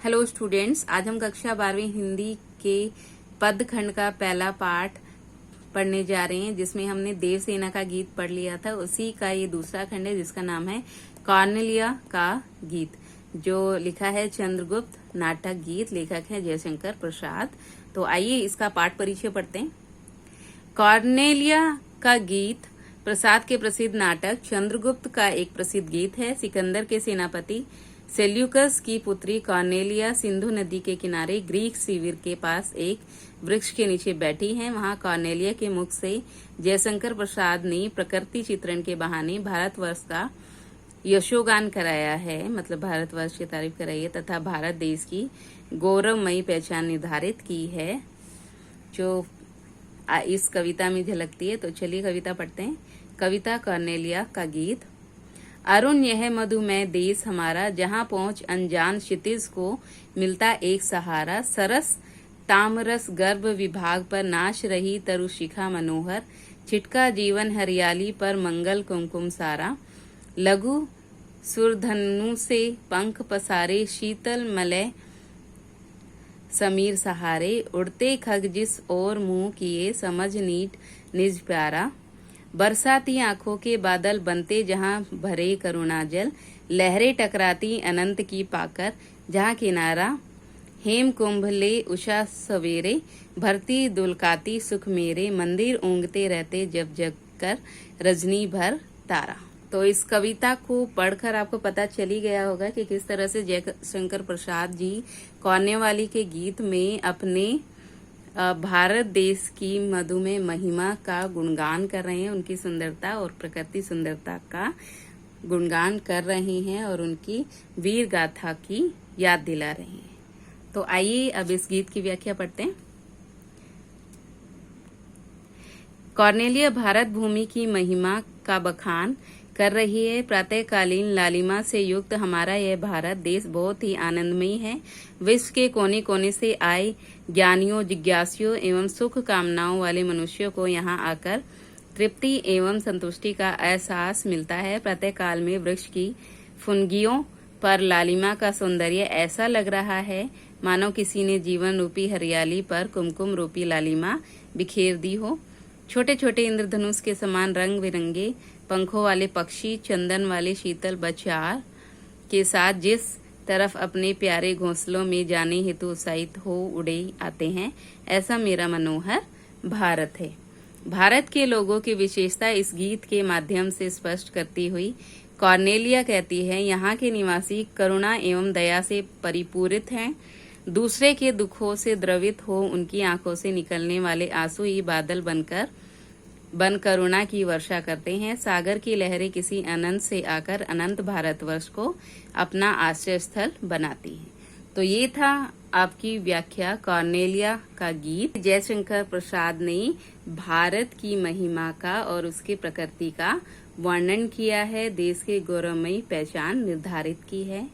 Hello students, आज हम कक्षा 12वीं हिंदी के पद खंड का पहला पाठ पढ़ने जा रहे हैं, जिसमें हमने देवसेना का गीत पढ़ लिया था। उसी का ये दूसरा खंड है जिसका नाम है कॉर्नेलिया का गीत, जो लिखा है चंद्रगुप्त। नाटक गीत, लेखक है जयशंकर प्रसाद। तो आइए इसका पाठ परिचय पढ़ते हैं। कॉर्नेलिया का गीत प्रसाद के प्रसिद्ध नाटक चंद्रगुप्त का एक प्रसिद्ध गीत है। सिकंदर के सेनापति सेल्यूकस की पुत्री कॉर्नेलिया सिंधु नदी के किनारे ग्रीक शिविर के पास एक वृक्ष के नीचे बैठी हैं। वहां कॉर्नेलिया के मुख से जयशंकर प्रसाद ने प्रकृति चित्रण के बहाने भारतवर्ष का यशोगान कराया है, मतलब भारतवर्ष की तारीफ कराई है, तथा भारत देश की गौरवमयी पहचान निर्धारित की है, जो इस कविता में झलकती है। तो चलिए कविता पढ़ते हैं। कविता कॉर्नेलिया का गीत। अरुण यह मधुमय देश हमारा, जहाँ पहुँच अनजान क्षितिज को मिलता एक सहारा। सरस तामरस गर्भ विभाग पर नाच रही तरुशिखा मनोहर। छिटका जीवन हरियाली पर मंगल कुमकुम सारा। लघु सुरधनु से पंख पसारे, शीतल मलय समीर सहारे। उड़ते खग जिस ओर मुंह किए, समझ नीट निज प्यारा। बरसाती आंखों के बादल बनते, जहां भरे करुणा जल। लहरें टकराती अनंत की पाकर, जहां किनारा हेम कुंभ ले उषा सवेरे। भरती दुलकाती सुख मेरे, मंदिर ऊँगते रहते जब जग कर रजनी भर तारा। तो इस कविता को पढ़कर आपको पता चली गया होगा कि किस तरह से जयशंकर प्रसाद जी कॉर्नेवाली के गीत में अपने भारत देश की मधुमेह महिमा का गुणगान कर रहे हैं, उनकी सुंदरता और प्रकृति सुंदरता का गुणगान कर रहे हैं और उनकी वीर गाथा की याद दिला रहे हैं। तो आइए अब इस गीत की व्याख्या पढ़ते हैं। कॉर्नेलिया भारत भूमि की महिमा का बखान कर रही है। प्रातःकालीन लालिमा से युक्त हमारा यह भारत देश बहुत ही आनंदमयी है। विश्व के कोने कोने से आए ज्ञानियों, जिज्ञासुओं एवं सुख कामनाओं वाले मनुष्यों को यहाँ आकर तृप्ति एवं संतुष्टि का एहसास मिलता है। प्रातःकाल में वृक्ष की फुनगियों पर लालिमा का सौंदर्य ऐसा लग रहा है मानो किसी ने जीवन रूपी हरियाली पर कुमकुम रूपी लालिमा बिखेर दी हो। छोटे छोटे इंद्रधनुष के समान रंग बिरंगे पंखों वाले पक्षी चंदन वाले शीतल बचार के साथ जिस तरफ अपने प्यारे घोंसलों में जाने हेतु उत्साहित हो उड़े आते हैं, ऐसा मेरा मनोहर भारत है। भारत के लोगों की विशेषता इस गीत के माध्यम से स्पष्ट करती हुई कॉर्नेलिया कहती है, यहाँ के निवासी करुणा एवं दया से परिपूरित हैं। दूसरे के दुखों से द्रवित हो उनकी आंखों से निकलने वाले आंसू ही बादल बन करुणा की वर्षा करते हैं। सागर की लहरें किसी अनंत से आकर अनंत भारतवर्ष को अपना आश्रय स्थल बनाती हैं। तो ये था आपकी व्याख्या कॉर्नेलिया का गीत। जयशंकर प्रसाद ने भारत की महिमा का और उसकी प्रकृति का वर्णन किया है, देश के गौरवमयी पहचान निर्धारित की है।